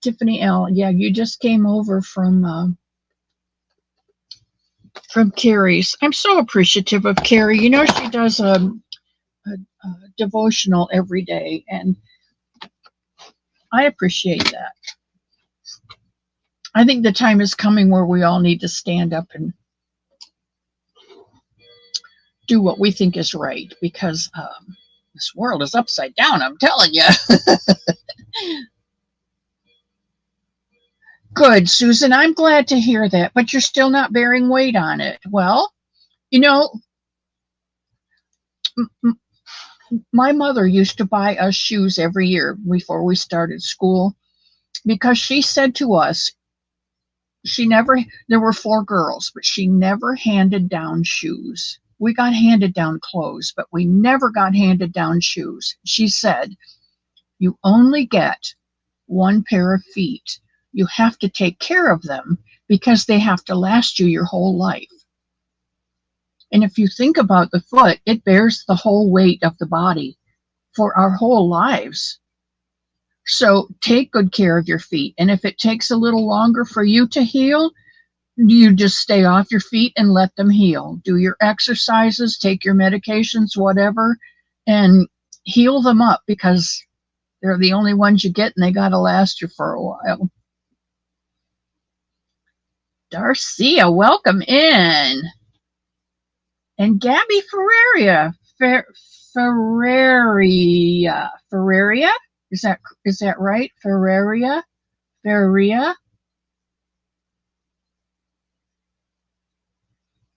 Tiffany L. Yeah, you just came over from Carrie's. I'm so appreciative of Carrie. You know, she does a devotional every day, and I appreciate that. I think the time is coming where we all need to stand up and do what we think is right, because this world is upside down, I'm telling you. Good, Susan. I'm glad to hear that, but you're still not bearing weight on it. Well, you know, my mother used to buy us shoes every year before we started school, because she said to us, there were four girls, but she never handed down shoes. We got handed down clothes, but we never got handed down shoes. She said, you only get one pair of feet. You have to take care of them because they have to last you your whole life. And if you think about the foot, it bears the whole weight of the body for our whole lives. So take good care of your feet. And if it takes a little longer for you to heal, you just stay off your feet and let them heal. Do your exercises, take your medications, whatever, and heal them up, because they're the only ones you get and they got to last you for a while. Darcia, welcome in. And Gabby Ferreria. Ferreria? Is that right? Ferreria?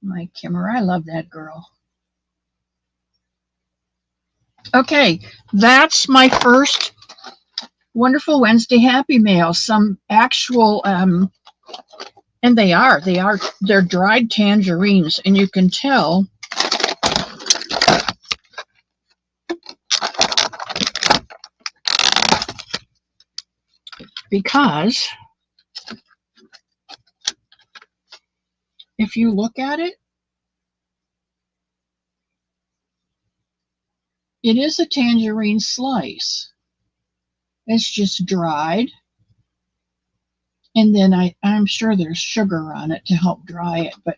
My Kimmer, I love that girl. Okay, that's my first Wonderful Wednesday Happy Mail. Some actual, and they're dried tangerines, and you can tell because if you look at it, it is a tangerine slice. It's just dried. And then I'm sure there's sugar on it to help dry it, but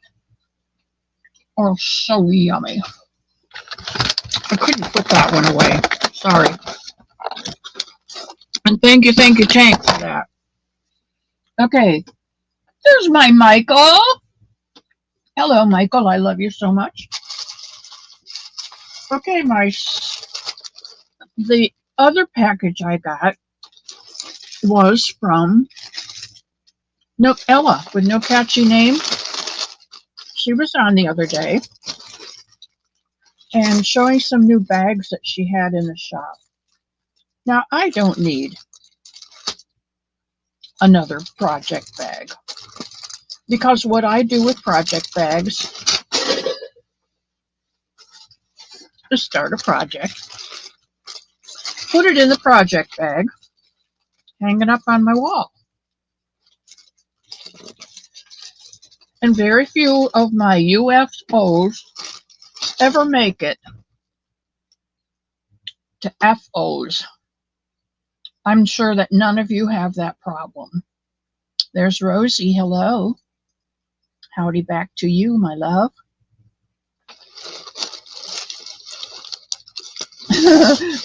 oh, so yummy. I couldn't put that one away. Sorry. And thank you, Tank, for that. Okay, there's my Michael. Hello, Michael. I love you so much. Okay, the other package I got was from Ella with No Catchy Name. She was on the other day and showing some new bags that she had in the shop. Now, I don't need another project bag, because what I do with project bags is start a project, put it in the project bag, hang it up on my wall. And very few of my UFOs ever make it to FOs. I'm sure that none of you have that problem. There's Rosie. Hello. Howdy back to you, my love.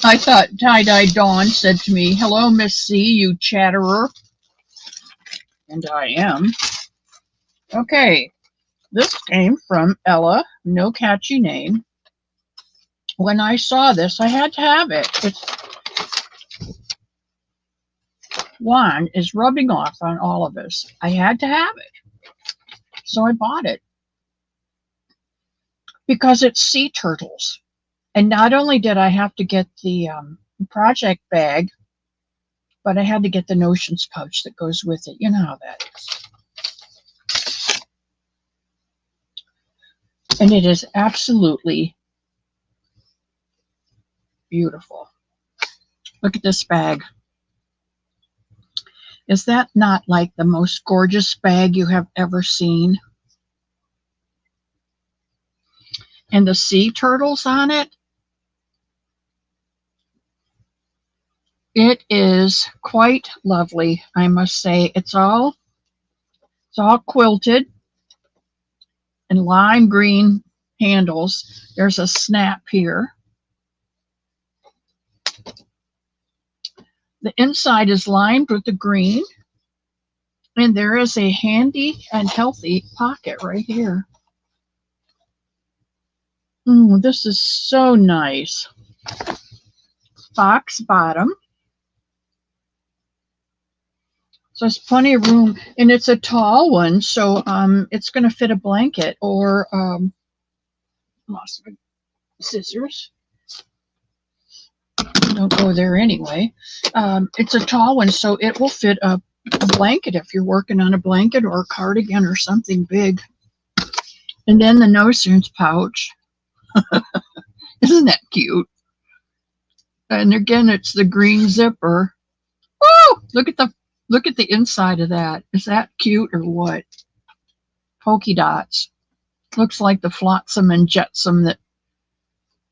I thought Tie-Dye Dawn said to me, hello, Miss C, you chatterer. And I am. Okay, this came from Ella, No Catchy Name. When I saw this, I had to have it. Its wand is rubbing off on all of us. I had to have it. So I bought it. Because it's sea turtles. And not only did I have to get the project bag, but I had to get the notions pouch that goes with it. You know how that is. And it is absolutely beautiful. Look at this bag. Is that not like the most gorgeous bag you have ever seen? And the sea turtles on it. It is quite lovely, I must say. It's all quilted and lime green handles. There's a snap here. The inside is lined with the green, and there is a handy and healthy pocket right here. This is so nice. Box bottom. So there's plenty of room, and it's a tall one, so it's going to fit a blanket or lost my scissors. Don't go there anyway. It's a tall one, so it will fit a blanket if you're working on a blanket or a cardigan or something big. And then the no-seams pouch. Isn't that cute? And again, it's the green zipper. Woo! Look at the inside of that. Is that cute or what? Polka dots. Looks like the flotsam and jetsam that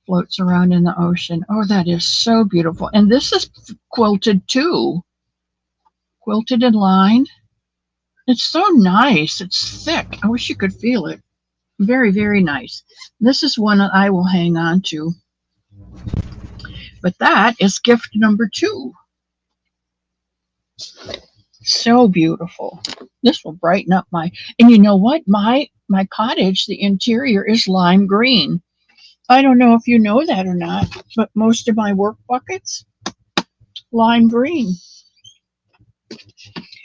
floats around in the ocean. Oh, that is so beautiful. And this is quilted too. Quilted and lined. It's so nice. It's thick. I wish you could feel it. Very, very nice. This is one that I will hang on to. But that is gift number 2. So beautiful. This will brighten up and you know what? My cottage, the interior is lime green. I don't know if you know that or not, but most of my work buckets, lime green.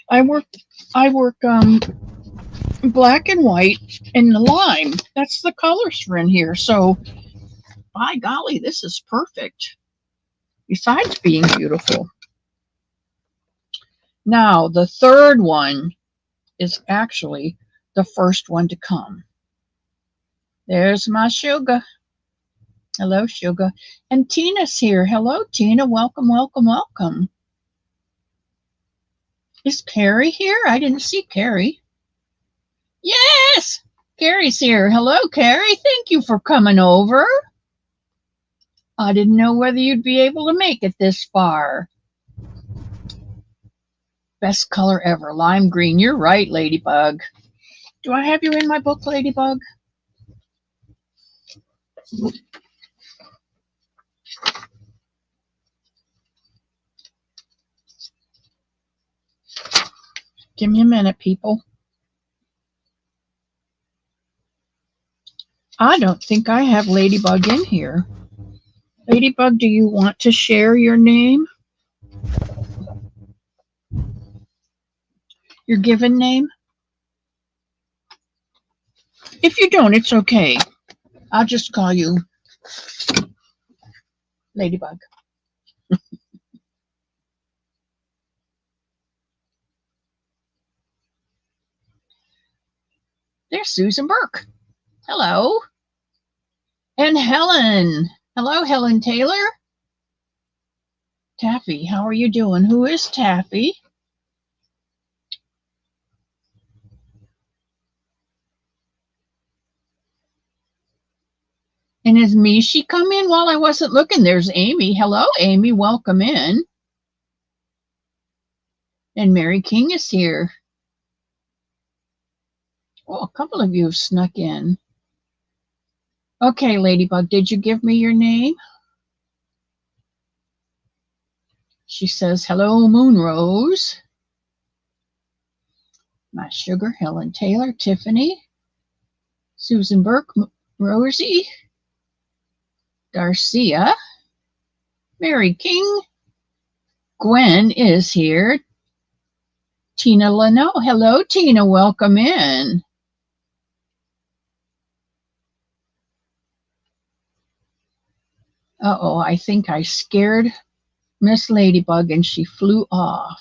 I work black and white and the lime. That's the colors for in here. So, by golly, this is perfect. Besides being beautiful. Now, the third one is actually the first one to come. There's my sugar. Hello, sugar. And Tina's here. Hello, Tina. Welcome, welcome, welcome. Is Carrie here? I didn't see Carrie. Yes, Carrie's here. Hello, Carrie. Thank you for coming over. I didn't know whether you'd be able to make it this far. Best color ever, lime green. You're right, Ladybug. Do I have you in my book, Ladybug? Give me a minute, people. I don't think I have Ladybug in here. Ladybug, do you want to share your name? Your given name? If you don't, it's okay. I'll just call you Ladybug. There's Susan Burke. Hello. And Helen. Hello, Helen Taylor. Taffy, how are you doing? Who is Taffy? And has Mishi come in while I wasn't looking? There's Amy. Hello, Amy. Welcome in. And Mary King is here. Oh, a couple of you have snuck in. Okay, Ladybug, did you give me your name? She says, hello, Moonrose. My sugar, Helen Taylor, Tiffany, Susan Burke, Rosie, Darcia, Mary King, Gwen is here. Tina Leno. Hello, Tina. Welcome in. Uh-oh, I think I scared Miss Ladybug and she flew off.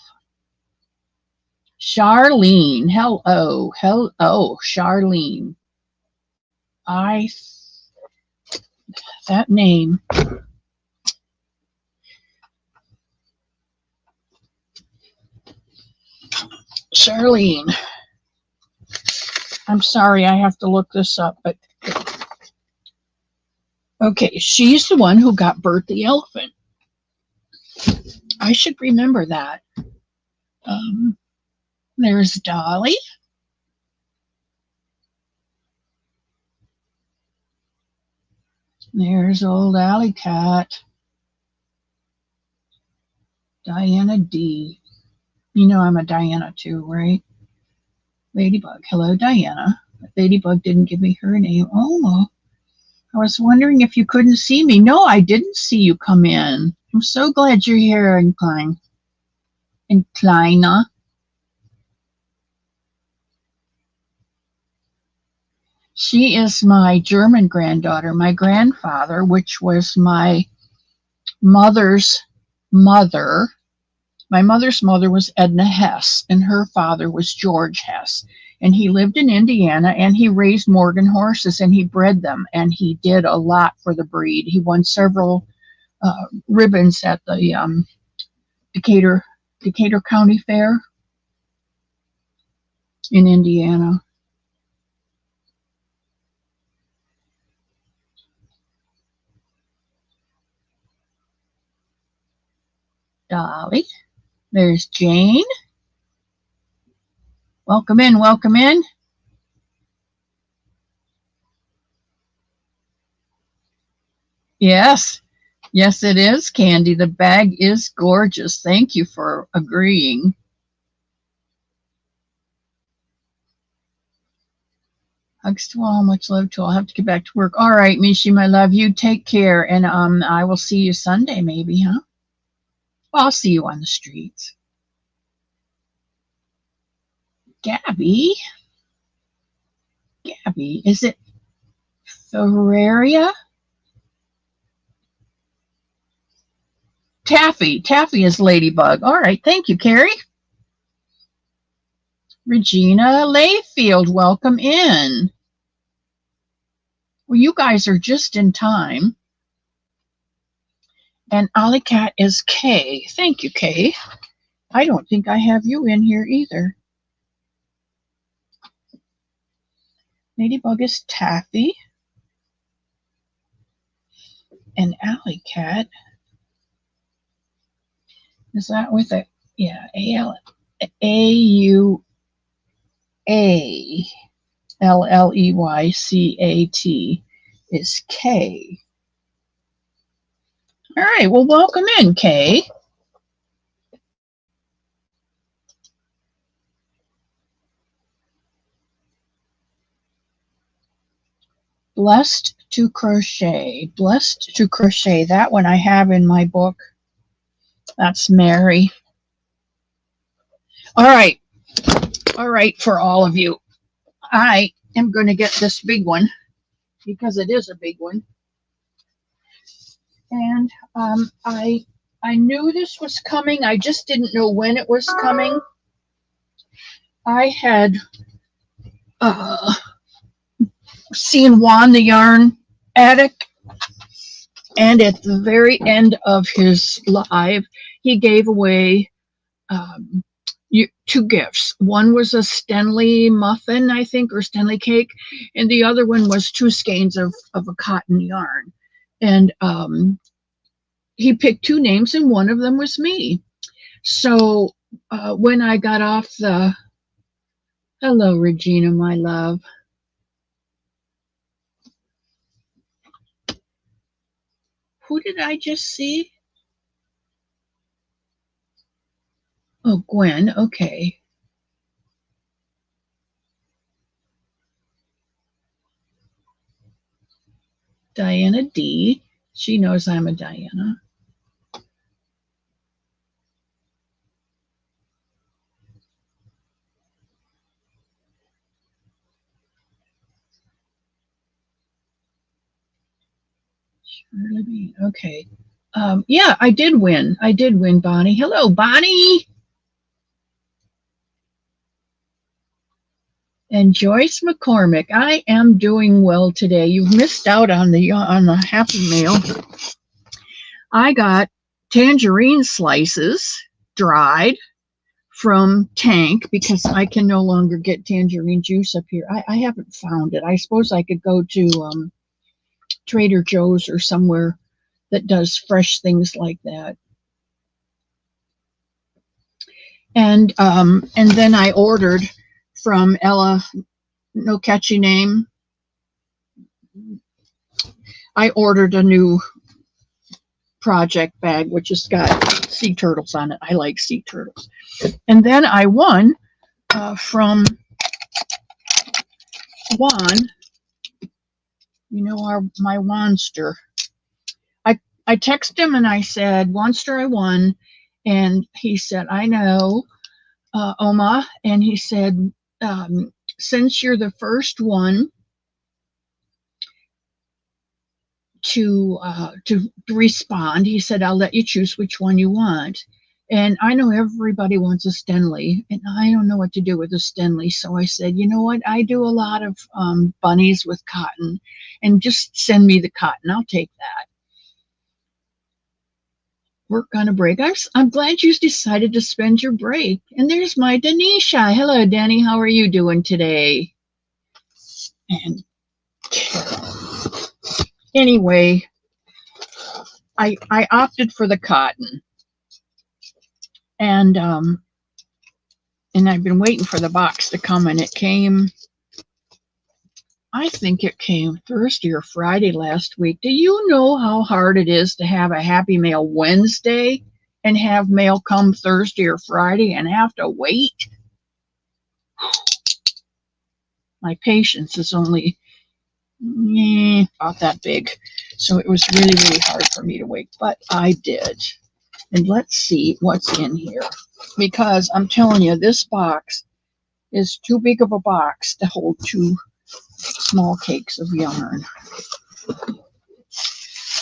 Charlene. Hello. Hello, Charlene. That name. Charlene. I'm sorry, I have to look this up, but okay, she's the one who got Bert the elephant. I should remember that. Um, there's Dolly. There's old Alley Cat. Diana D. You know I'm a Diana too, right? Ladybug. Hello, Diana. Ladybug didn't give me her name. Oh, I was wondering if you couldn't see me. No, I didn't see you come in. I'm so glad you're here, Incline. Inclina. She is my German granddaughter. My grandfather, which was my mother's mother, my mother's mother was Edna Hess, and her father was George Hess. And he lived in Indiana, and he raised Morgan horses, and he bred them, and he did a lot for the breed. He won several ribbons at the Decatur County Fair in Indiana. Dolly. There's Jane. Welcome in, welcome in. Yes, yes, it is, Candy. The bag is gorgeous. Thank you for agreeing. Hugs to all, much love to all. I have to get back to work. All right, Mishi, my love, you take care, and I will see you Sunday, maybe, huh? Well, I'll see you on the streets. Gabby, is it Ferraria? Taffy is Ladybug. All right, thank you, Carrie. Regina Layfield, welcome in. Well, you guys are just in time. And Alley Cat is Kay. Thank you, Kay. I don't think I have you in here either. Ladybug is Taffy. And Alley Cat. Is that with a, yeah, AUALLEYCAT is Kay. All right, well, welcome in, Kay. Blessed to crochet. Blessed to crochet. That one I have in my book. That's Mary. All right. All right, for all of you. I am going to get this big one because it is a big one. And I knew this was coming. I just didn't know when it was coming. I had seen Juan the Yarn Addict, and at the very end of his live, he gave away two gifts. One was a Stenley muffin, I think, or Stenley cake, and the other one was 2 skeins of a cotton yarn. And he picked 2 names, and one of them was me. So when I got off the, hello, Regina, my love. Who did I just see? Oh, Gwen. Okay. Diana D. She knows I'm a Diana. Okay. Yeah, I did win. I did win, Bonnie. Hello, Bonnie. And Joyce McCormick. I am doing well today. You've missed out on the Happy Meal. I got tangerine slices, dried, from Tank, because I can no longer get tangerine juice up here. I haven't found it. I suppose I could go to Trader Joe's or somewhere that does fresh things like that. And then I ordered from Ella, no catchy name. I ordered a new project bag, which has got sea turtles on it. I like sea turtles. And then I won from Juan, my Wanster. I texted him and I said, Wanster, I won. And he said, I know, Oma. And he said, since you're the first one to respond, he said, I'll let you choose which one you want. And I know everybody wants a Stenley, and I don't know what to do with a Stenley. So I said, you know what? I do a lot of bunnies with cotton, and just send me the cotton. I'll take that. Work on a break. I'm glad you decided to spend your break. And there's my Denisha. Hello, Danny. How are you doing today? And anyway, I opted for the cotton, and I've been waiting for the box to come, and it came. I think it came Thursday or Friday last week. Do you know how hard it is to have a Happy Mail Wednesday and have mail come Thursday or Friday and have to wait? My patience is only about that big. So it was really, really hard for me to wait, but I did. And let's see what's in here. Because I'm telling you, this box is too big of a box to hold two small cakes of yarn.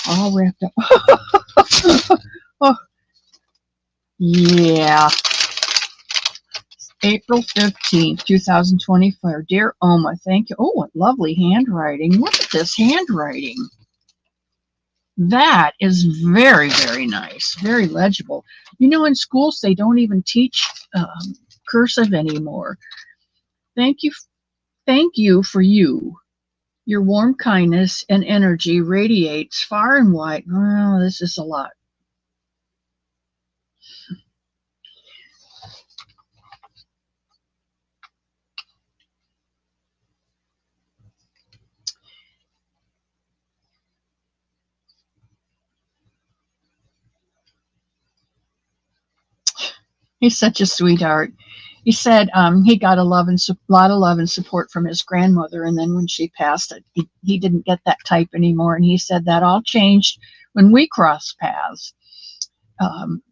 All wrapped up. Oh, yeah. April 15th, 2024. Dear Oma, thank you. Oh, what lovely handwriting. Look at this handwriting. That is very, very nice. Very legible. In schools, they don't even teach cursive anymore. Thank you for you. Your warm kindness and energy radiates far and wide. Oh, this is a lot. He's such a sweetheart. He said he got lot of love and support from his grandmother, and then when she passed, he didn't get that type anymore. And he said that all changed when we crossed paths.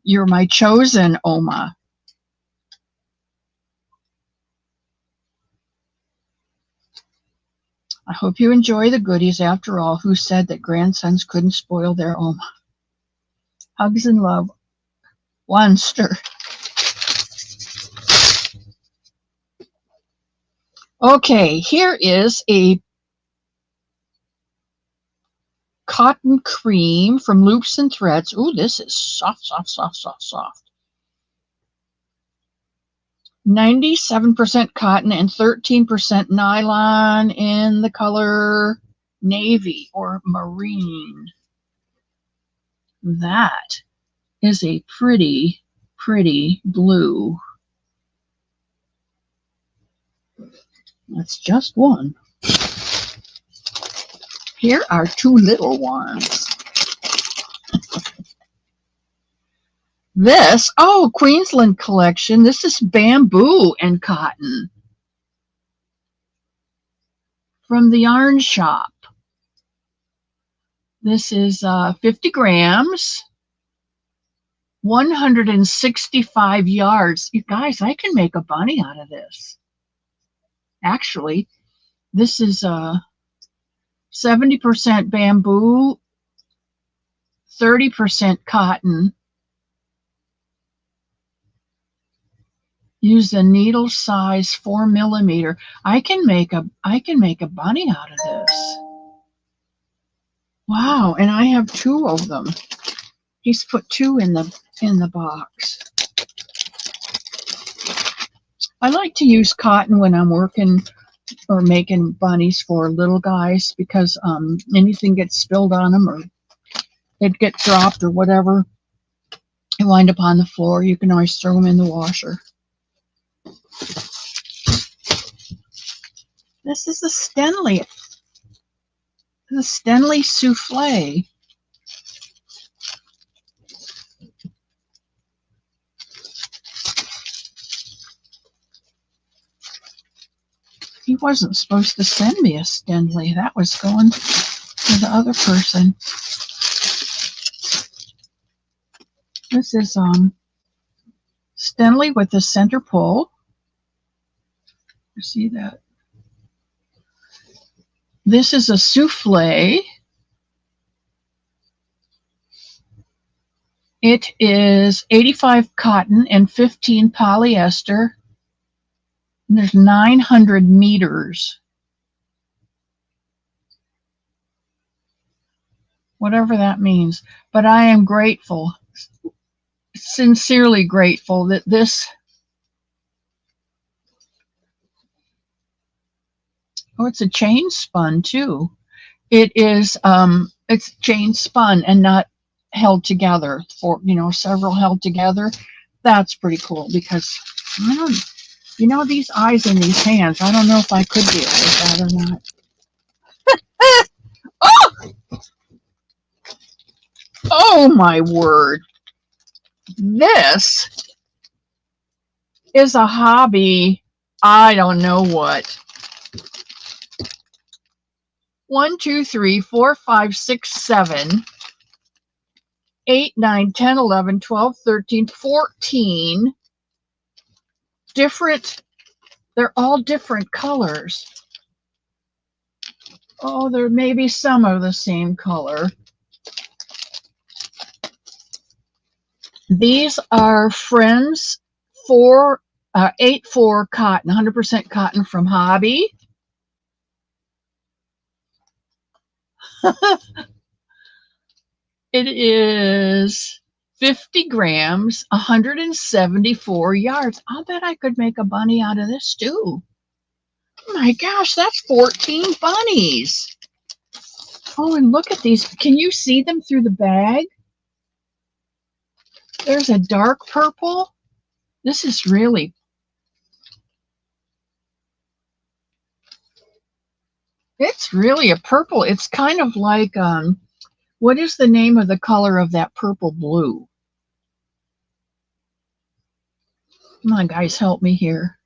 You're my chosen, Oma. I hope you enjoy the goodies. After all, who said that grandsons couldn't spoil their Oma? Hugs and love, Wanster. Okay, here is a cotton cream from Loops and Threads. Ooh, this is soft, soft, soft, soft, soft. 97% cotton and 13% nylon in the color navy or marine. That is a pretty, pretty blue. That's just one. Here are two little ones. This, Queensland collection. This is bamboo and cotton from the yarn shop. This is 50 grams, 165 yards. You guys, I can make a bunny out of this. Actually, this is 70% bamboo, 30% cotton. Use the needle size 4 millimeter. I can make a bunny out of this. Wow, and I have two of them. He's put two in the box. I like to use cotton when I'm working or making bunnies for little guys because anything gets spilled on them or it gets dropped or whatever, They wind up on the floor. You can always throw them in the washer. This is the Stenley souffle. He wasn't supposed to send me a Stenley. That was going to the other person. This is Stenley with the center pull. You see that? This is a souffle. It is 85 cotton and 15 polyester. And there's 900 meters. Whatever that means. But I am grateful, sincerely grateful that this, oh, it's a chain spun too. It is, it's chain spun and not held together for, several held together. That's pretty cool because I don't, these eyes in these hands, I don't know if I could deal with that or not. Oh! Oh my word. This is a hobby. I don't know what. 1, 2, 3, 4, 5, 6, 7, 8, 9, 10, 11, 12, 13, 14 different, they're all different colors. Oh, there may be some of the same color. These are Friends 8-4 cotton, 100% cotton from Hobby. It is 50 grams, 174 yards. I'll bet I could make a bunny out of this too. Oh my gosh, that's 14 bunnies. Oh, and look at these. Can you see them through the bag? There's a dark purple. This is really, it's really a purple. It's kind of like, what is the name of the color of that purple blue? Come on, guys, help me here.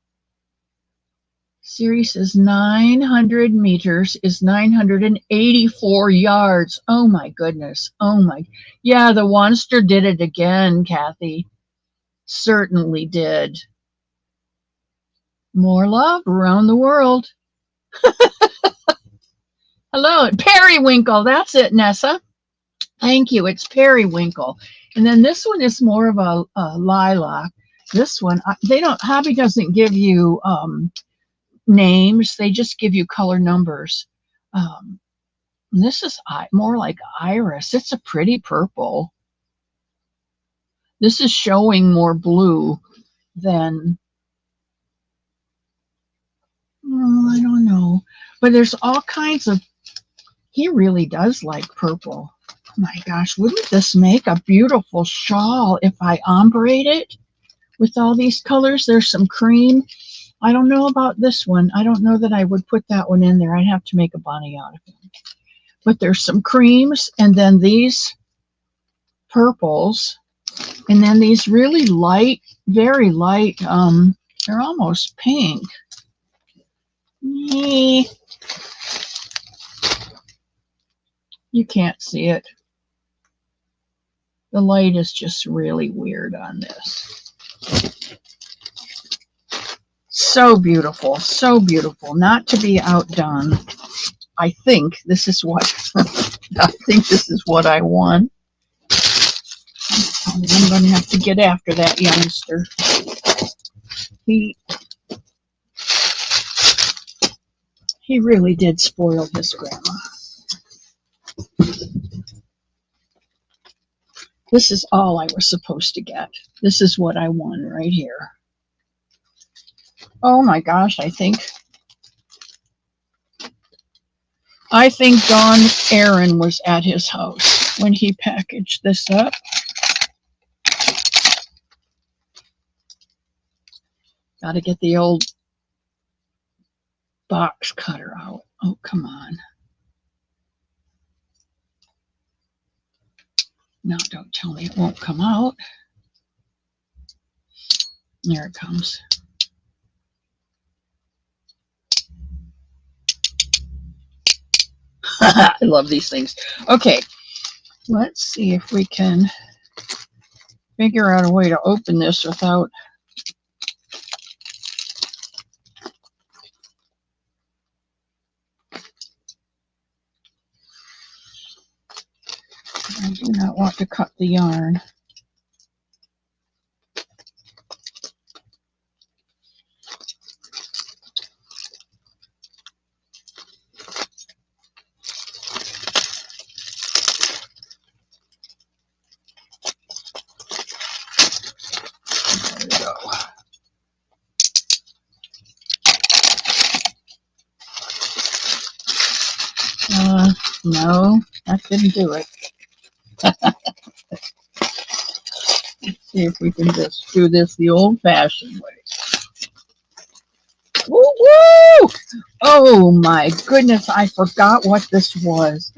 Siri says 900 meters is 984 yards. Oh my goodness. Oh my. Yeah, the Monster did it again, Kathy. Certainly did. More love around the world. Hello, periwinkle. That's it, Nessa. Thank you. It's periwinkle. And then this one is more of a lilac. This one, Hobby doesn't give you names. They just give you color numbers. This is more like iris. It's a pretty purple. This is showing more blue than, I don't know. But there's all kinds of, he really does like purple. Oh my gosh, wouldn't this make a beautiful shawl if I ombrate it with all these colors? There's some cream. I don't know about this one. I don't know that I would put that one in there. I'd have to make a bunny out of it. But there's some creams, and then these purples, and then these really light, very light, they're almost pink. You can't see it. The light is just really weird on this. So beautiful, not to be outdone. I think this is what I want. I'm going to have to get after that youngster. He really did spoil his grandma. This is all I was supposed to get. This is what I won right here. Oh my gosh, I think Don Aaron was at his house when he packaged this up. Got to get the old box cutter out. Oh, come on. Now, don't tell me it won't come out. There it comes. I love these things. Okay, let's see if we can figure out a way to open this without... I do not want to cut the yarn. There we go. No, that didn't do it. Let's see if we can just do this the old-fashioned way. Woo woo! Oh my goodness, I forgot what this was.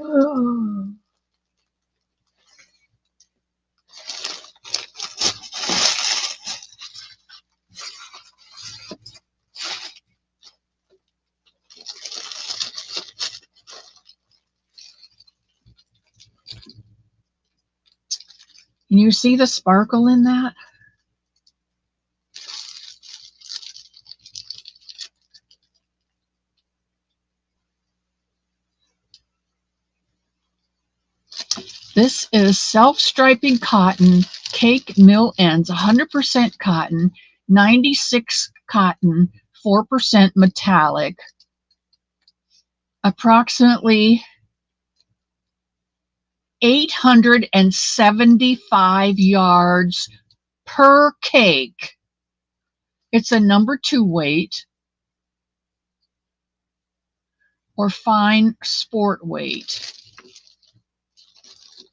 Can you see the sparkle in that? This is self-striping cotton, cake mill ends, 100% cotton, 96 cotton, 4% metallic, approximately 875 yards per cake. It's a number 2 weight or fine sport weight.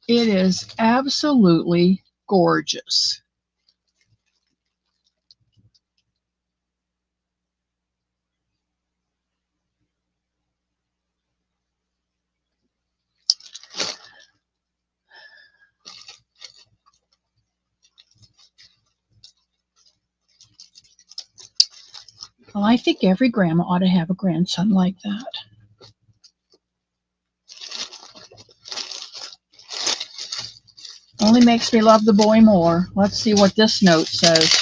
It is absolutely gorgeous. Well, I think every grandma ought to have a grandson like that. Only makes me love the boy more. Let's see what this note says.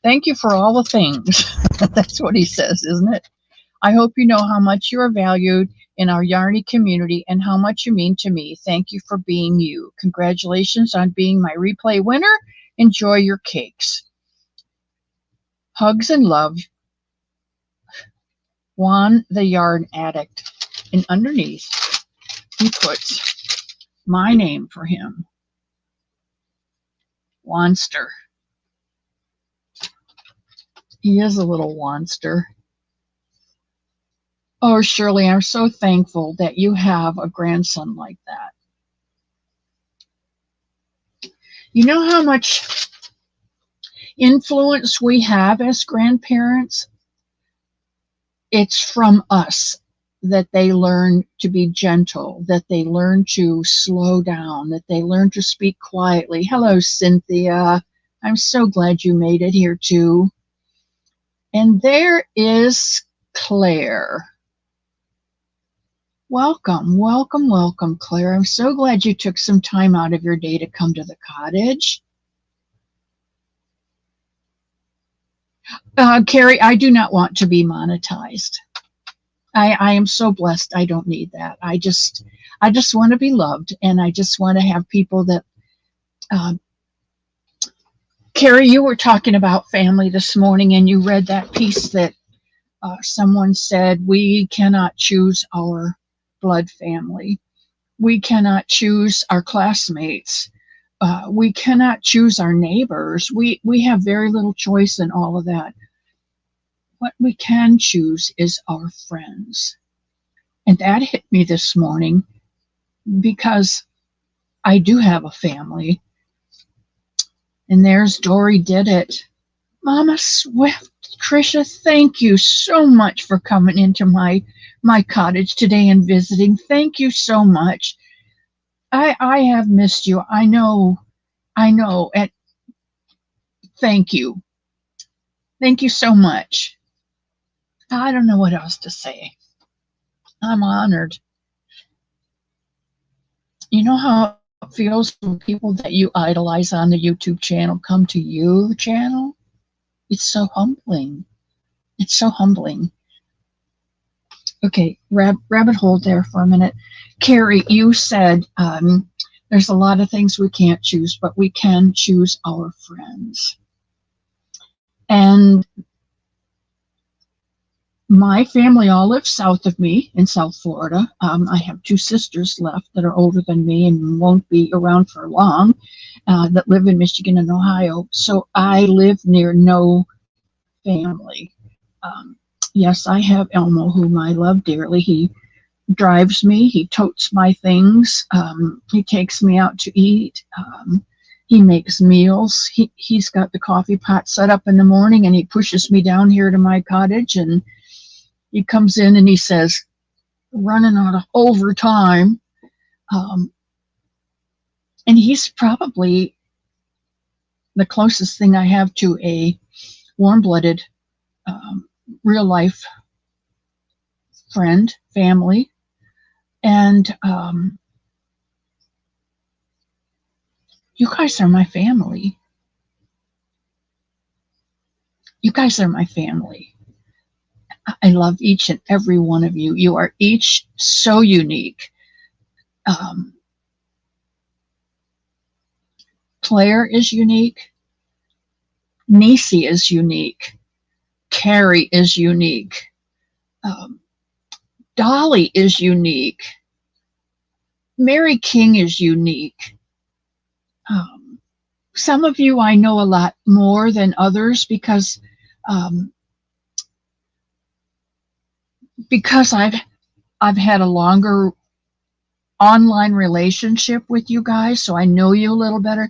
Thank you for all the things. That's what he says, isn't it? I hope you know how much you are valued in our Yarny community and how much you mean to me. Thank you for being you. Congratulations on being my replay winner. Enjoy your cakes. Hugs and love, Juan the Yarn Addict. And underneath, he puts my name for him, Wanster. He is a little wanster. Oh, Shirley, I'm so thankful that you have a grandson like that. You know how much influence we have as grandparents? It's from us that they learn to be gentle, that they learn to slow down, that they learn to speak quietly. Hello, Cynthia. I'm so glad you made it here too. And there is Claire. Welcome, welcome, welcome, Claire. I'm so glad you took some time out of your day to come to the cottage. Carrie, I do not want to be monetized. I am so blessed. I don't need that. I just want to be loved, and I just want to have people that. Carrie, you were talking about family this morning, and you read that piece that someone said we cannot choose our blood family. We cannot choose our classmates. We cannot choose our neighbors. We have very little choice in all of that. What we can choose is our friends. And that hit me this morning because I do have a family. And there's Dory Did It. Mama Swift, Trisha, thank you so much for coming into my cottage today and visiting. Thank you so much. I have missed you. I know, and thank you. Thank you so much. I don't know what else to say. I'm honored. You know how it feels when people that you idolize on the YouTube channel come to your channel? It's so humbling. It's so humbling. Okay, rabbit hole there for a minute. Carrie, you said there's a lot of things we can't choose, but we can choose our friends. And my family all lives south of me in South Florida. I have two sisters left that are older than me and won't be around for long, that live in Michigan and Ohio. So I live near no family. Um, yes, I have Elmo, whom I love dearly. He drives me, he totes my things, he takes me out to eat, he makes meals. He's got the coffee pot set up in the morning and he pushes me down here to my cottage and he comes in and he says, running out of overtime. Um, and he's probably the closest thing I have to a warm-blooded, real life friend, family. And you guys are my family. You guys are my family. I love each and every one of you. You are each so unique. Claire is unique. Nisi is unique. Carrie is unique. Dolly is unique. Mary King is unique. Some of you I know a lot more than others because I've had a longer online relationship with you guys, so I know you a little better.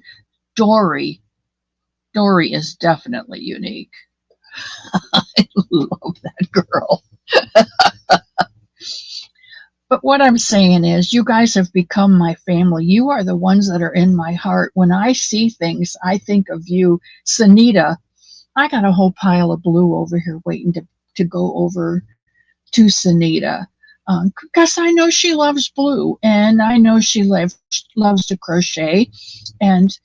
Dory is definitely unique. I love that girl. But what I'm saying is, you guys have become my family. You are the ones that are in my heart. When I see things, I think of you. Sanita, I got a whole pile of blue over here waiting to go over to Sanita. Because I know she loves blue, and I know she loves to crochet. And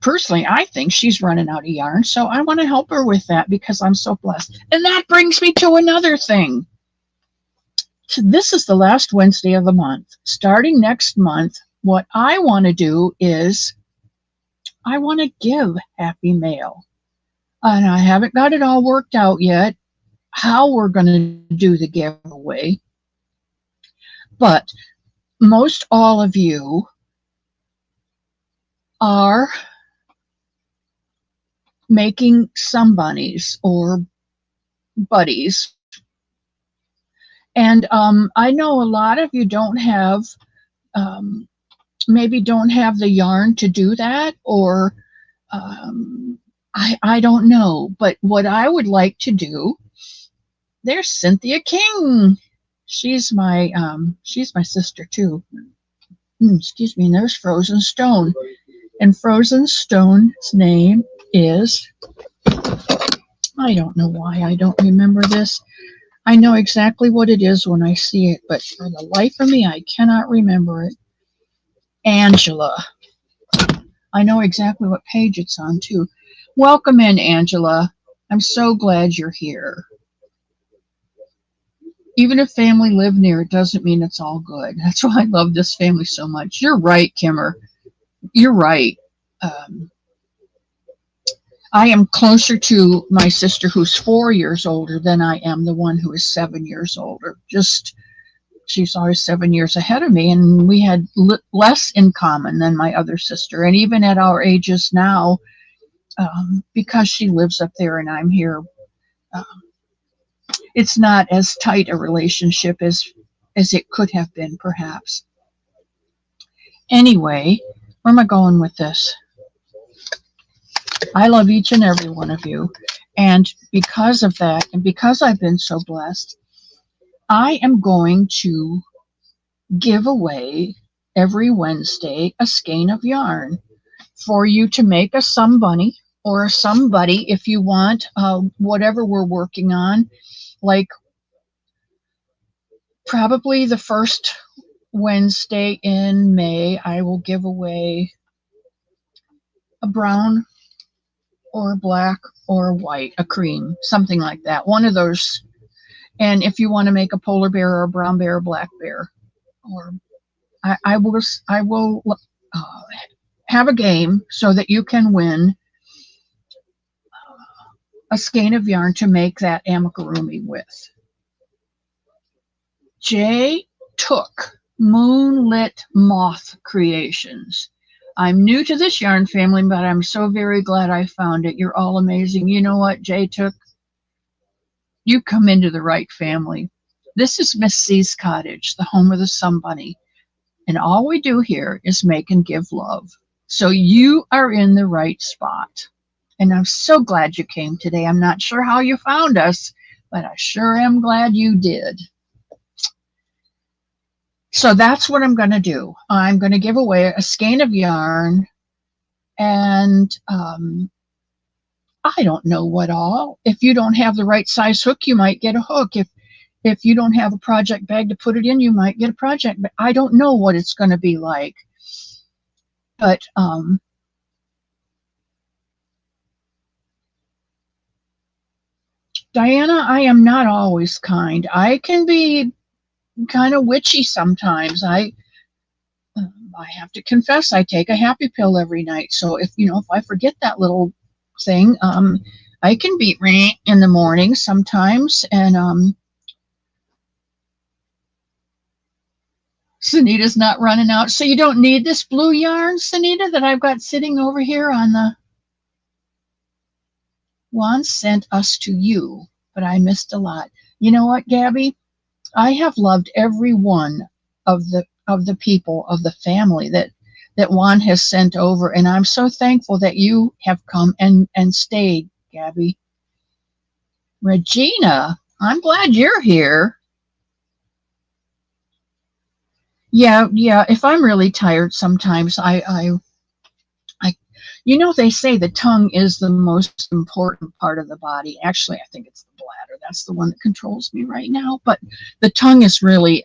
personally, I think she's running out of yarn. So I want to help her with that because I'm so blessed. And that brings me to another thing. So this is the last Wednesday of the month. Starting next month, what I want to do is I want to give Happy Mail. And I haven't got it all worked out yet, how we're going to do the giveaway. But most all of you are making some bunnies or buddies. And I know a lot of you don't have, maybe don't have the yarn to do that, or I don't know. But what I would like to do, there's Cynthia King. She's my sister too. Excuse me. And there's Frozen Stone. And Frozen Stone's name is, I don't know why I don't remember this. I know exactly what it is when I see it, but for the life of me, I cannot remember it. Angela. I know exactly what page it's on, too. Welcome in, Angela. I'm so glad you're here. Even if family live near, it doesn't mean it's all good. That's why I love this family so much. You're right, Kimmer. You're right. I am closer to my sister who's 4 years older than I am the one who is 7 years older. She's always 7 years ahead of me, and we had less in common than my other sister. And even at our ages now, because she lives up there and I'm here, it's not as tight a relationship as it could have been, perhaps. Anyway, where am I going with this? I love each and every one of you. And because of that, and because I've been so blessed, I am going to give away every Wednesday a skein of yarn for you to make a somebody or a somebody if you want, whatever we're working on. Like probably the first Wednesday in May, I will give away a brown or a black or a white, a cream, something like that. One of those. And if you want to make a polar bear or a brown bear or black bear, or I will uh, have a game so that you can win a skein of yarn to make that amigurumi with. Jay Took, Moonlit Moth Creations. I'm new to this yarn family, but I'm so very glad I found it. You're all amazing. You know what, Jay Took? You come into the right family. This is Miss C's cottage, the home of the Sun Bunny. And all we do here is make and give love. So you are in the right spot. And I'm so glad you came today. I'm not sure how you found us, but I sure am glad you did. So that's what I'm going to do. I'm going to give away a skein of yarn, and I don't know what all. If you don't have the right size hook, you might get a hook. If you don't have a project bag to put it in, you might get a project bag. I don't know what it's going to be like. But Diana, I am not always kind. I can be kind of witchy sometimes. I have to confess, I take a happy pill every night. So if I forget that little thing, I can be in the morning sometimes. And Sunita's not running out. So you don't need this blue yarn, Sunita, that I've got sitting over here on the. Juan sent us to you, but I missed a lot. You know what, Gabby? I have loved every one of the people of the family that Juan has sent over, and I'm so thankful that you have come and stayed, Gabby. Regina, I'm glad you're here. Yeah. If I'm really tired, sometimes they say the tongue is the most important part of the body. Actually, I think it's the bladder. That's the one that controls me right now. But the tongue is really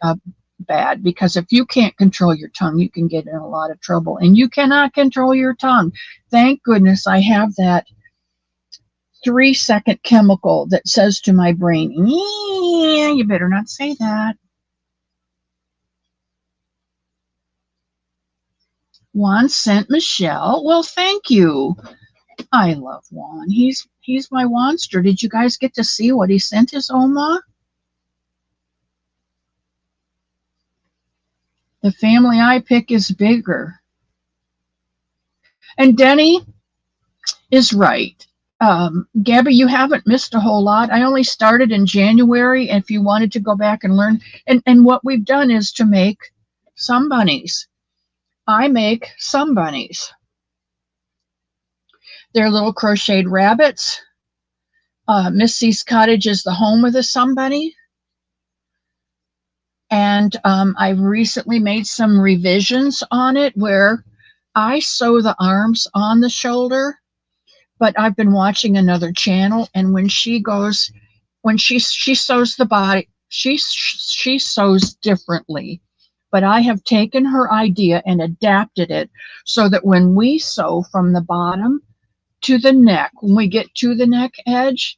bad, because if you can't control your tongue, you can get in a lot of trouble. And you cannot control your tongue. Thank goodness I have that 3-second chemical that says to my brain, yeah, you better not say that. Juan sent Michelle. Well, thank you. I love Juan. He's my Juanster. Did you guys get to see what he sent his Oma? The family I pick is bigger. And Denny is right. Gabby, you haven't missed a whole lot. I only started in January. If you wanted to go back and learn, and what we've done is to make some bunnies. I make some bunnies. They're little crocheted rabbits. Miss C's cottage is the home of the Sun Bunny. And I've recently made some revisions on it where I sew the arms on the shoulder, but I've been watching another channel, and when she sews the body, she sews differently. But I have taken her idea and adapted it so that when we sew from the bottom to the neck, when we get to the neck edge,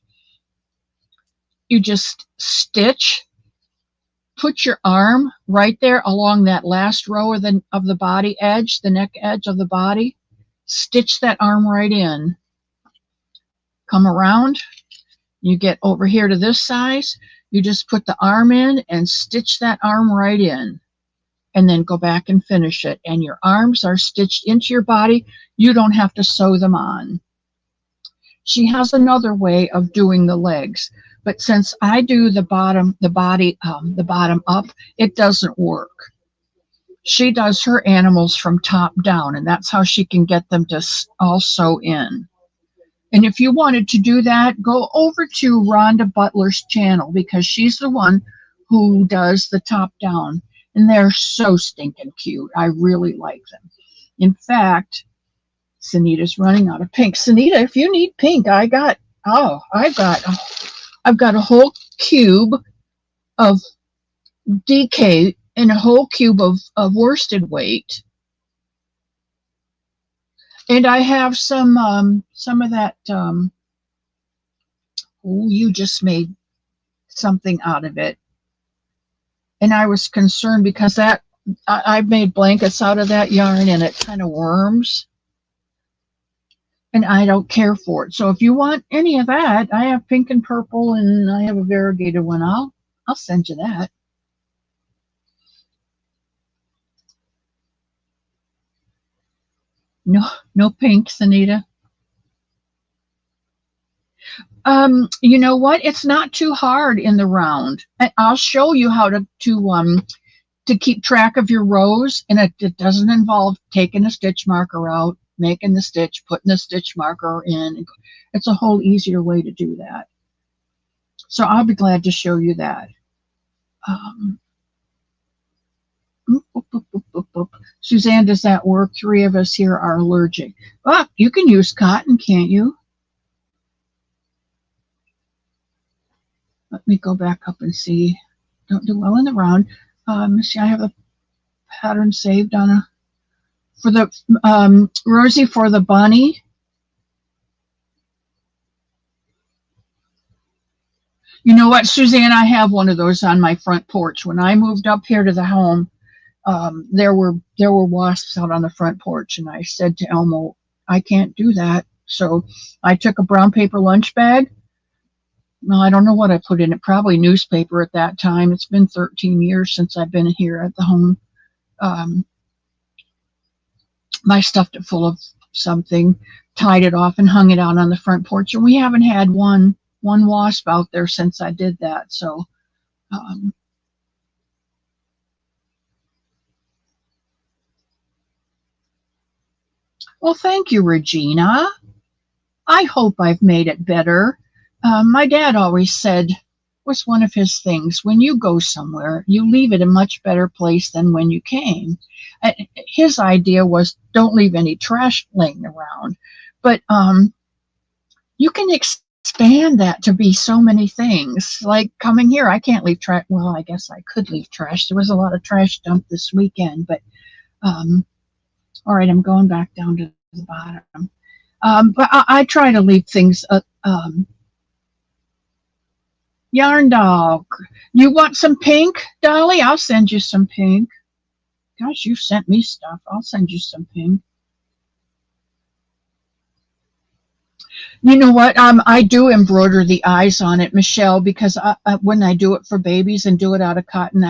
you just stitch, put your arm right there along that last row of the body edge, the neck edge of the body, stitch that arm right in. Come around, you get over here to this size, you just put the arm in and stitch that arm right in, and then go back and finish it. And your arms are stitched into your body. You don't have to sew them on. She has another way of doing the legs, but since I do the bottom up, it doesn't work. She does her animals from top down, and that's how she can get them to all sew in. And if you wanted to do that, go over to Rhonda Butler's channel because she's the one who does the top down. And they're so stinking cute. I really like them. In fact, Sunita's running out of pink. Sunita, if you need pink, I've got a whole cube of DK and a whole cube of worsted weight. And I have some of that, you just made something out of it. And I was concerned because I've made blankets out of that yarn and it kind of worms. And I don't care for it. So if you want any of that, I have pink and purple and I have a variegated one. I'll send you that. No pink, Anita. You know what? It's not too hard in the round. I'll show you how to keep track of your rows, and it doesn't involve taking a stitch marker out, making the stitch, putting the stitch marker in. It's a whole easier way to do that. So I'll be glad to show you that. Suzanne, does that work? 3 of us here are allergic. Oh, you can use cotton, can't you? Let me go back up and see. Don't do well in the round. See, I have a pattern saved on for the Rosie for the bunny. You know what, Suzanne? I have one of those on my front porch. When I moved up here to the home, there were wasps out on the front porch, and I said to Elmo, I can't do that. So I took a brown paper lunch bag. Well, I don't know what I put in it. Probably newspaper at that time. It's been 13 years since I've been here at the home. I stuffed it full of something, tied it off, and hung it out on the front porch. And we haven't had one wasp out there since I did that. So, well, thank you, Regina. I hope I've made it better. My dad always said, was one of his things, when you go somewhere, you leave it a much better place than when you came. His idea was don't leave any trash laying around. But you can expand that to be so many things. Like coming here, I can't leave trash. Well, I guess I could leave trash. There was a lot of trash dumped this weekend. But all right, I'm going back down to the bottom. But I try to leave things Yarn Dog, you want some pink, Dolly? I'll send you some pink. Gosh, you sent me stuff. I'll send you some pink. You know what? I do embroider the eyes on it, Michelle, because when I do it for babies and do it out of cotton,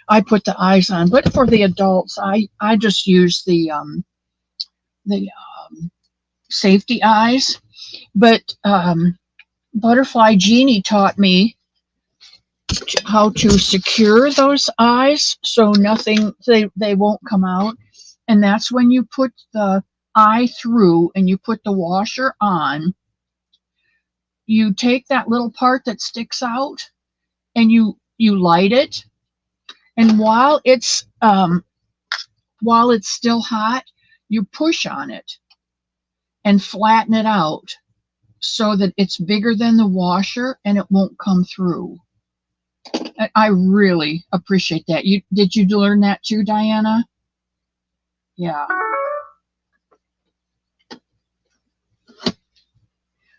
I put the eyes on. But for the adults, I just use the safety eyes. But Butterfly Genie taught me how to secure those eyes so they won't come out. And that's when you put the eye through and you put the washer on. You take that little part that sticks out and you light it. And while it's still hot, you push on it and flatten it out so that it's bigger than the washer and it won't come through. I really appreciate that. Did you learn that too, Diana? Yeah.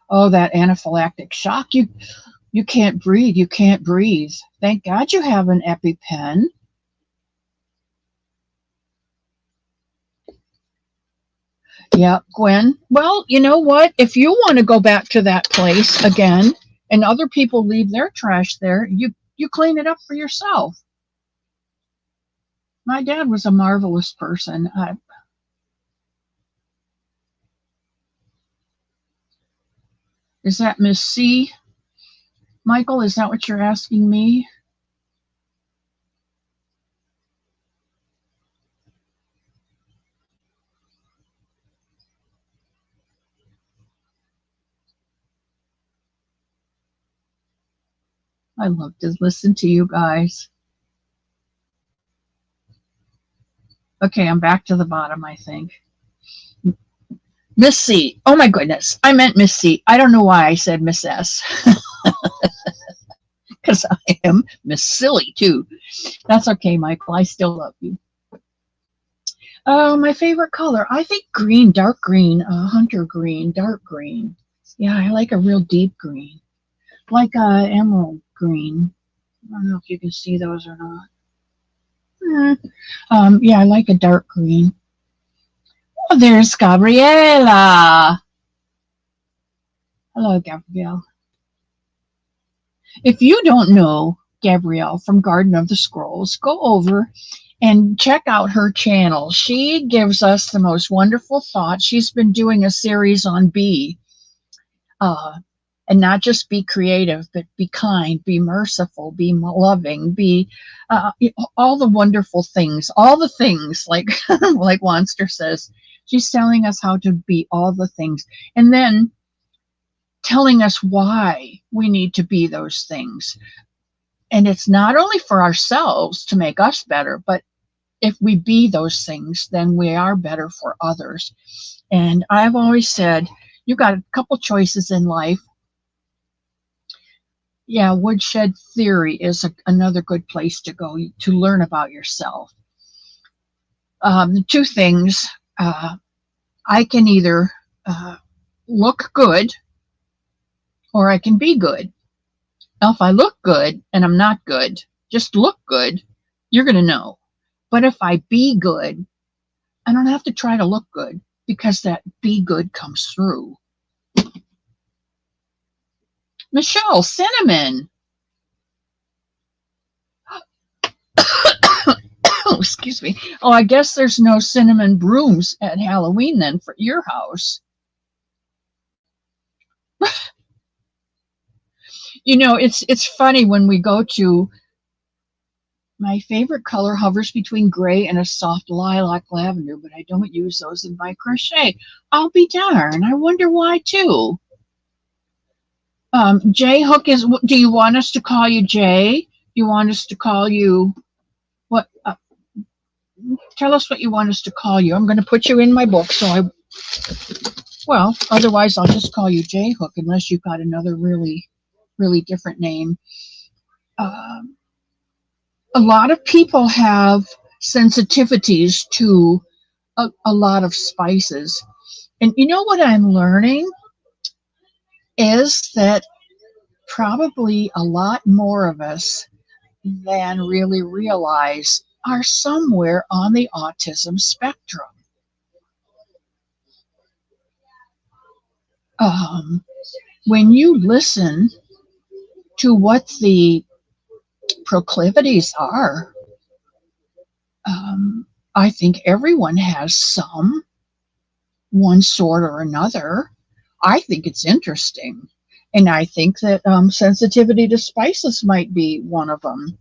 Oh, that anaphylactic shock. You can't breathe. You can't breathe. Thank God you have an EpiPen. Yeah, Gwen. Well, you know what? If you want to go back to that place again and other people leave their trash there, you clean it up for yourself. My dad was a marvelous person. Is that Miss C? Michael, is that what you're asking me? I love to listen to you guys. Okay, I'm back to the bottom, I think. Miss C. Oh my goodness. I meant Miss C. I don't know why I said Miss S. Because I am Miss Silly too. That's okay, Michael. I still love you. My favorite color. I think green, dark green, hunter green, dark green. Yeah, I like a real deep green. Like emerald green. I don't know if you can see those or not. Yeah, I like a dark green. Oh, there's Gabriela. Hello, Gabrielle. If you don't know Gabrielle from Garden of the Scrolls, go over and check out her channel. She gives us the most wonderful thoughts. She's been doing a series on be, and not just be creative, but be kind, be merciful, be loving, be all the wonderful things, all the things, like like Wanster says. She's telling us how to be all the things, and then telling us why we need to be those things. And it's not only for ourselves to make us better, but if we be those things, then we are better for others. And I've always said, you got a couple choices in life. Yeah, woodshed theory is another good place to go to learn about yourself. Two things. I can either look good or I can be good. Now, if I look good and I'm not good, just look good, you're going to know. But if I be good, I don't have to try to look good because that be good comes through. Michelle, cinnamon. Oh, excuse me. Oh, I guess there's no cinnamon brooms at Halloween then for your house. You know, it's funny when we go to, my favorite color hovers between gray and a soft lilac lavender, but I don't use those in my crochet. I'll be darned. I wonder why too. J Hook is, do you want us to call you Jay? Do you want us to call you, what? Tell us what you want us to call you. I'm going to put you in my book, well, otherwise I'll just call you J Hook unless you've got another really, really different name. A lot of people have sensitivities to a lot of spices. And you know what I'm learning is that probably a lot more of us than really realize are somewhere on the autism spectrum. When you listen to what the proclivities are, I think everyone has some, one sort or another. I think it's interesting. And I think that sensitivity to spices might be one of them.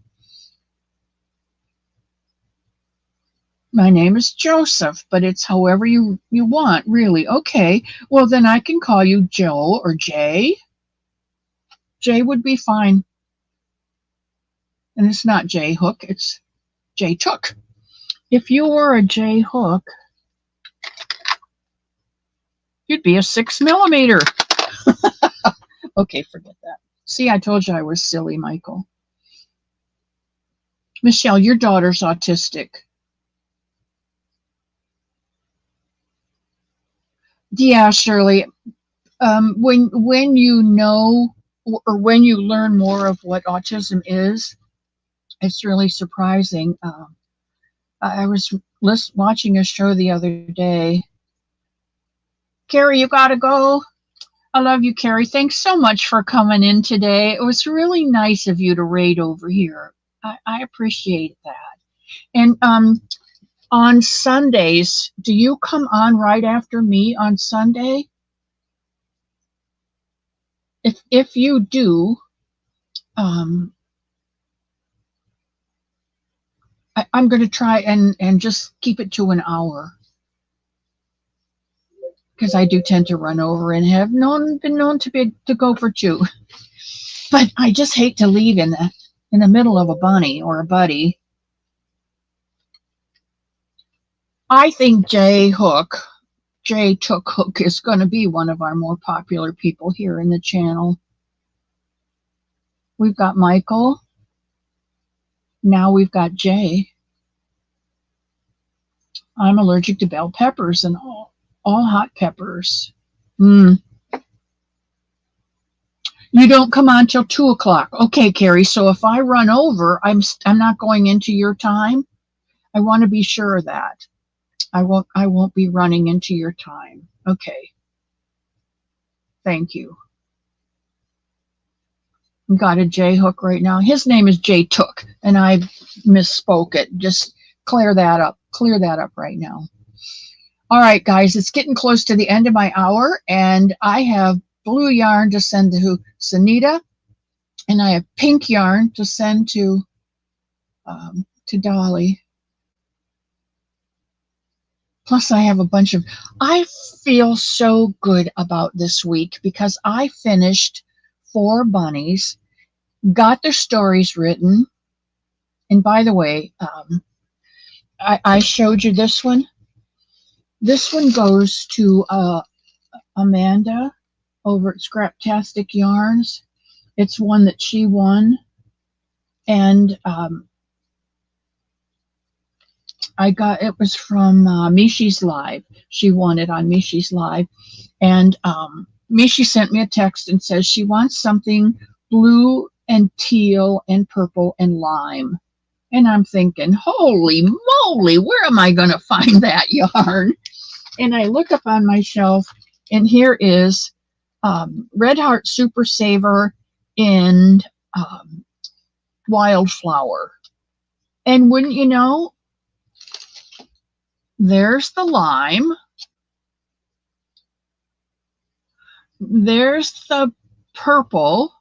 My name is Joseph, but it's however you want, really. Okay, well, then I can call you Joe or Jay. Jay would be fine. And it's not J Hook, it's J Took. If you were a J Hook, you'd be a 6mm. Okay, forget that. See, I told you I was silly, Michael. Michelle, your daughter's autistic. Yeah, Shirley. When you know or when you learn more of what autism is, it's really surprising. I was watching a show the other day. Carrie, you gotta go. I love you, Carrie. Thanks so much for coming in today. It was really nice of you to raid over here. I appreciate that. And on Sundays, do you come on right after me on Sunday? If you do, I'm going to try and just keep it to an hour because I do tend to run over and have been known to go for 2. But I just hate to leave in the middle of a bunny or a buddy. I think Jay Took Hook is going to be one of our more popular people here in the channel. We've got Michael. Now we've got Jay. I'm allergic to bell peppers and all hot peppers. You don't come on till 2:00. Okay, Carrie. So if I run over, I'm not going into your time. I want to be sure of that. I won't be running into your time. Okay. Thank you. Got a J Hook right now. His name is Jay Took, and I misspoke it. Just clear that up. Clear that up right now. All right, guys, it's getting close to the end of my hour, and I have blue yarn to send to Sunita, and I have pink yarn to send to Dolly. Plus, I have a bunch of. I feel so good about this week because I finished 4 bunnies, got their stories written, and by the way, I showed you this one. This one goes to Amanda over at Scraptastic Yarns. It's one that she won, and it was from Mishi's Live. She won it on Mishi's Live, and Mishi sent me a text and says she wants something blue and teal and purple and lime. And I'm thinking, holy moly, where am I going to find that yarn? And I look up on my shelf, and here is Red Heart Super Saver in Wildflower. And wouldn't you know, there's the lime, there's the purple,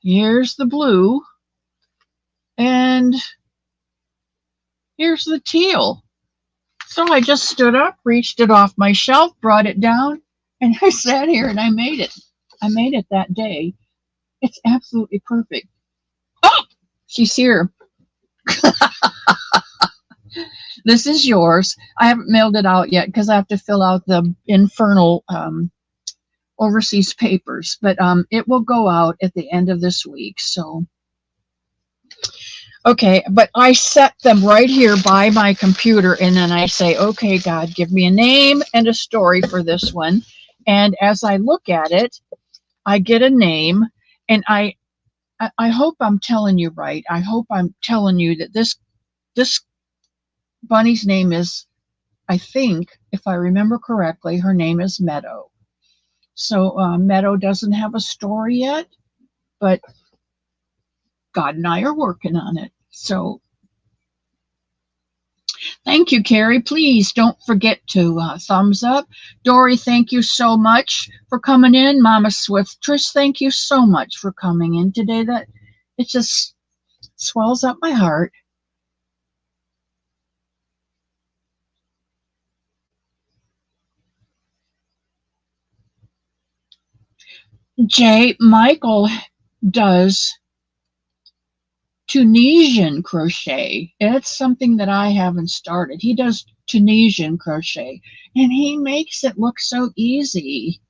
here's the blue, and here's the teal. So I just stood up, reached it off my shelf, brought it down, and I sat here and I made it. I made it that day. It's absolutely perfect. Oh, she's here. This is yours. I haven't mailed it out yet because I have to fill out the infernal overseas papers, but it will go out at the end of this week. So, okay, but I set them right here by my computer, and then I say, okay, God, give me a name and a story for this one. And as I look at it, I get a name, and I hope I'm telling you right. I hope I'm telling you that this bunny's name is, I think, if I remember correctly, her name is Meadow. So Meadow doesn't have a story yet, but God and I are working on it. So thank you, Carrie. Please don't forget to thumbs up. Dory, thank you so much for coming in. Mama Swiftress, thank you so much for coming in today. That it just swells up my heart. Jay, Michael does Tunisian crochet. It's something that I haven't started. He does Tunisian crochet, and he makes it look so easy.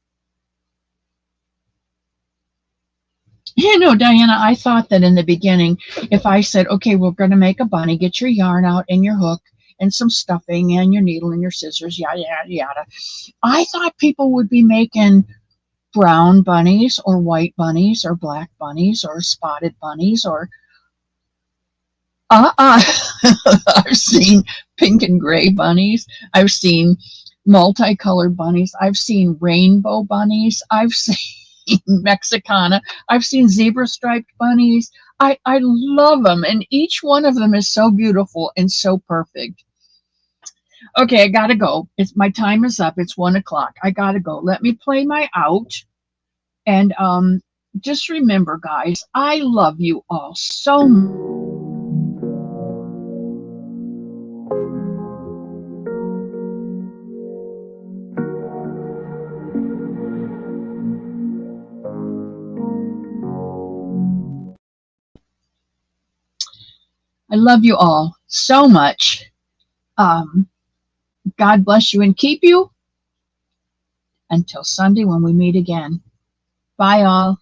You know, Diana, I thought that in the beginning, if I said, okay, we're going to make a bunny, get your yarn out and your hook and some stuffing and your needle and your scissors, yada, yada, yada. I thought people would be making brown bunnies or white bunnies or black bunnies or spotted bunnies or I've seen pink and gray bunnies. I've seen multicolored bunnies. I've seen rainbow bunnies. I've seen Mexicana. I've seen zebra striped bunnies. I love them, and each one of them is so beautiful and so perfect. Okay, I gotta go. My time is up. It's 1:00. I gotta go. Let me play my out. And just remember, guys, I love you all so much. I love you all so much. Um, God bless you and keep you until Sunday when we meet again. Bye, all.